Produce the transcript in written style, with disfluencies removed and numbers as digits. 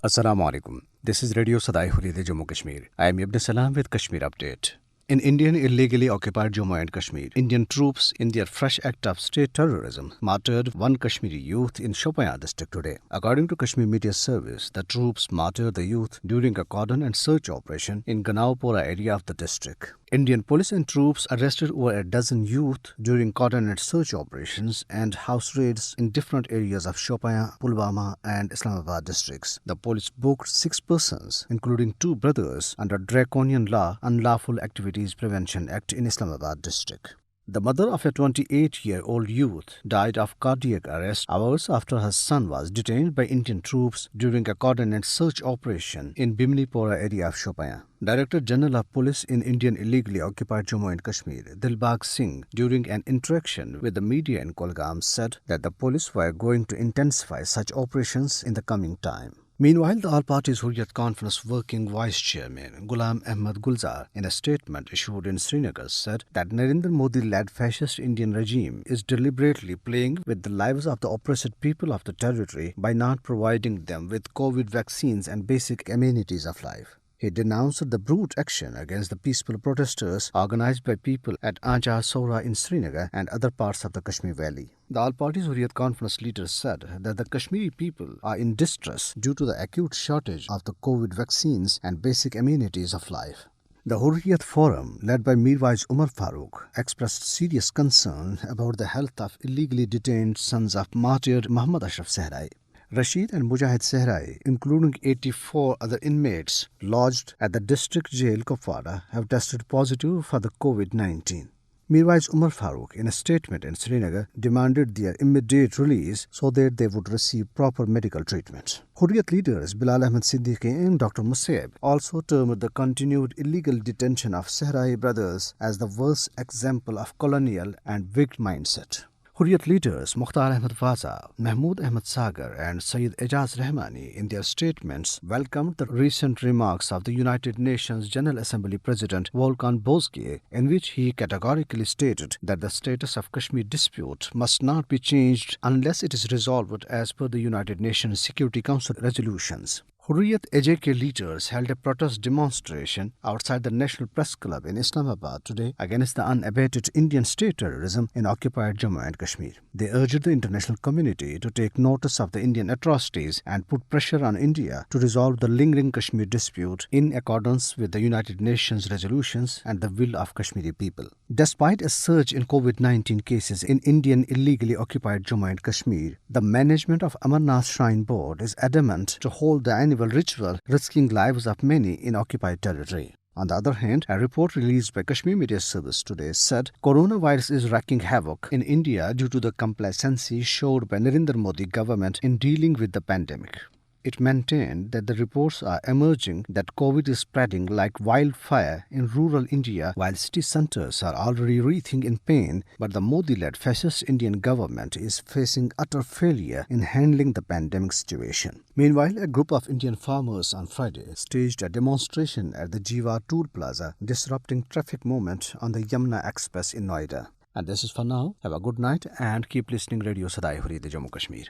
Assalamu alaikum. This is Radio Sadaye Hurriyet Jammu Kashmir. I am Ibn Salam with Kashmir Update. In Indian illegally occupied Jammu and Kashmir, Indian troops, in their fresh act of state terrorism, martyred one Kashmiri youth in Shopian district today. According to Kashmir Media Service, the troops martyred the youth during a cordon and search operation in Ganaupora area of the district. Indian police and troops arrested over a dozen youth during cordon and search operations and house raids in different areas of Shopian, Pulwama and Islamabad districts. The police booked 6 persons, including 2 brothers, under draconian law Unlawful Activities Prevention Act in Islamabad district. The mother of a 28-year-old youth died of cardiac arrest hours after her son was detained by Indian troops during a cordon and search operation in Bimnipora area of Shopian. Director General of Police in Indian illegally occupied Jammu and Kashmir, Dilbag Singh, during an interaction with the media in Kolgam, said that the police were going to intensify such operations in the coming time. Meanwhile, the All Parties Hurriyat Conference Working Vice Chairman Ghulam Ahmad Gulzar, in a statement issued in Srinagar, said that Narendra Modi-led fascist Indian regime is deliberately playing with the lives of the oppressed people of the territory by not providing them with COVID vaccines and basic amenities of life. He denounced the brute action against the peaceful protesters organized by people at Anja Sora in Srinagar and other parts of the Kashmir Valley. The All Parties Hurriyat Conference leaders said that the Kashmiri people are in distress due to the acute shortage of the COVID vaccines and basic amenities of life. The Hurriyat Forum, led by Mirwais Umar Farooq, expressed serious concern about the health of illegally detained sons of martyred Muhammad Ashraf Sadaye. Rashid and Mujahid Sehrai, including 84 other inmates lodged at the district jail Kupwara, have tested positive for the COVID-19. Mirwais Umar Farooq, in a statement in Srinagar, demanded their immediate release so that they would receive proper medical treatment. Hurriyat leaders Bilal Ahmed Siddiqui and Dr. Musab also termed the continued illegal detention of Sehrai brothers as the worst example of colonial and wicked mindset. Hurriyat leaders Mukhtar Ahmed Waza, Mahmood Ahmed Sagar and Sayyid Ejaz Rahmani, in their statements, welcomed the recent remarks of the United Nations General Assembly President Volkan Bozkır, in which he categorically stated that the status of Kashmir dispute must not be changed unless it is resolved as per the United Nations Security Council resolutions. Hurriyat AJK leaders held a protest demonstration outside the National Press Club in Islamabad today against the unabated Indian state terrorism in occupied Jammu and Kashmir. They urged the international community to take notice of the Indian atrocities and put pressure on India to resolve the lingering Kashmir dispute in accordance with the United Nations resolutions and the will of Kashmiri people. Despite a surge in COVID-19 cases in Indian illegally occupied Jammu and Kashmir, the management of Amarnath Shrine Board is adamant to hold the annual ritual, risking lives of many in occupied territory. On the other hand, a report released by Kashmir Media Service today said coronavirus is wreaking havoc in India due to the complacency showed by Narendra Modi government in dealing with the pandemic. It maintained that the reports are emerging that COVID is spreading like wildfire in rural India, while city centers are already writhing in pain, but the Modi-led fascist Indian government is facing utter failure in handling the pandemic situation. Meanwhile, a group of Indian farmers on Friday staged a demonstration at the Jiva Tool Plaza, disrupting traffic movement on the Yamuna Express in Noida. And this is for now. Have a good night and keep listening Radio Sadaye Hurriyet Jammu Kashmir.